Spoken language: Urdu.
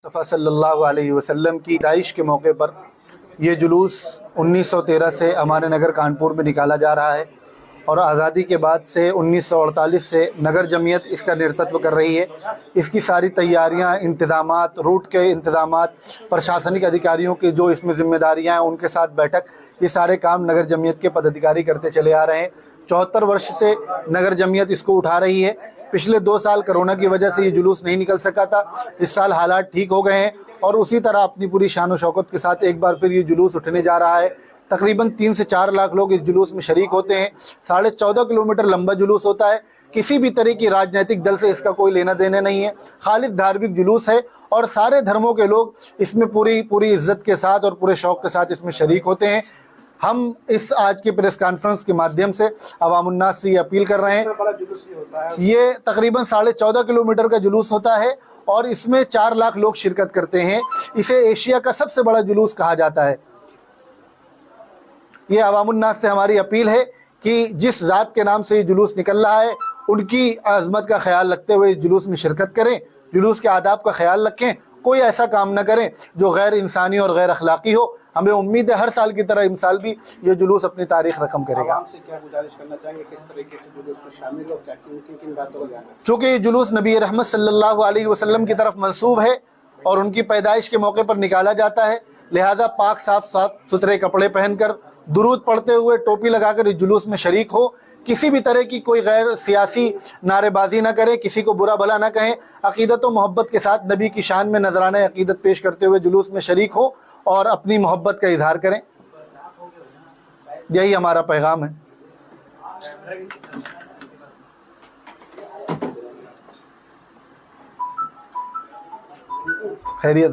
مصطفیٰ صلی اللہ علیہ وسلم کی پیدائش کے موقع پر یہ جلوس 1913 سے ہمارے نگر کانپور میں نکالا جا رہا ہے اور آزادی کے بعد سے 1948 سے نگر جمعیت اس کا نیترتو کر رہی ہے۔ اس کی ساری تیاریاں، انتظامات، روٹ کے انتظامات، پرشاسنک ادھیکاریوں کی جو اس میں ذمہ داریاں ہیں ان کے ساتھ بیٹھک، یہ سارے کام نگر جمعیت کے پدادھیکاری کرتے چلے آ رہے ہیں۔ 74 ورش سے نگر جمعیت اس کو اٹھا رہی ہے۔ پچھلے 2 سال کرونا کی وجہ سے یہ جلوس نہیں نکل سکا تھا، اس سال حالات ٹھیک ہو گئے ہیں اور اسی طرح اپنی پوری شان و شوکت کے ساتھ ایک بار پھر یہ جلوس اٹھنے جا رہا ہے۔ تقریباً 3 سے 4 لاکھ لوگ اس جلوس میں شریک ہوتے ہیں۔ 14.5 کلومیٹر لمبا جلوس ہوتا ہے۔ کسی بھی طرح کی راجنیتک دل سے اس کا کوئی لینا دینا نہیں ہے، خالص دھارمک جلوس ہے اور سارے دھرموں کے لوگ اس میں پوری عزت کے ساتھ اور پورے شوق کے ساتھ اس میں شریک ہوتے ہیں۔ ہم اس آج کی پریس کانفرنس کے مادھیم سے عوام الناس سے یہ اپیل کر رہے ہیں، یہ تقریباً 14.5 کلومیٹر کا جلوس ہوتا ہے اور اس میں 4 لاکھ لوگ شرکت کرتے ہیں۔ اسے ایشیا کا سب سے بڑا جلوس کہا جاتا ہے۔ یہ عوام الناس سے ہماری اپیل ہے کہ جس ذات کے نام سے یہ جلوس نکل رہا ہے ان کی عظمت کا خیال رکھتے ہوئے اس جلوس میں شرکت کریں، جلوس کے آداب کا خیال رکھیں، کوئی ایسا کام نہ کریں جو غیر انسانی اور غیر اخلاقی ہو۔ ہمیں امید ہے ہر سال کی طرح اس سال بھی یہ جلوس اپنی تاریخ رقم کرے گا۔ عوام سے کیا گزارش کرنا چاہیں گے، کس طریقے سے جلوس میں شامل ہو، کن باتوں کو جانا؟ چونکہ یہ جلوس نبی رحمت صلی اللہ علیہ وسلم کی طرف منسوب ہے اور ان کی پیدائش کے موقع پر نکالا جاتا ہے، لہذا پاک صاف ستھرے کپڑے پہن کر، درود پڑھتے ہوئے، ٹوپی لگا کر اس جلوس میں شریک ہو۔ کسی بھی طرح کی کوئی غیر سیاسی نعرے بازی نہ کریں، کسی کو برا بھلا نہ کہیں، عقیدت و محبت کے ساتھ نبی کی شان میں نذرانہ عقیدت پیش کرتے ہوئے جلوس میں شریک ہو اور اپنی محبت کا اظہار کریں۔ یہی ہمارا پیغام ہے۔ خیریت۔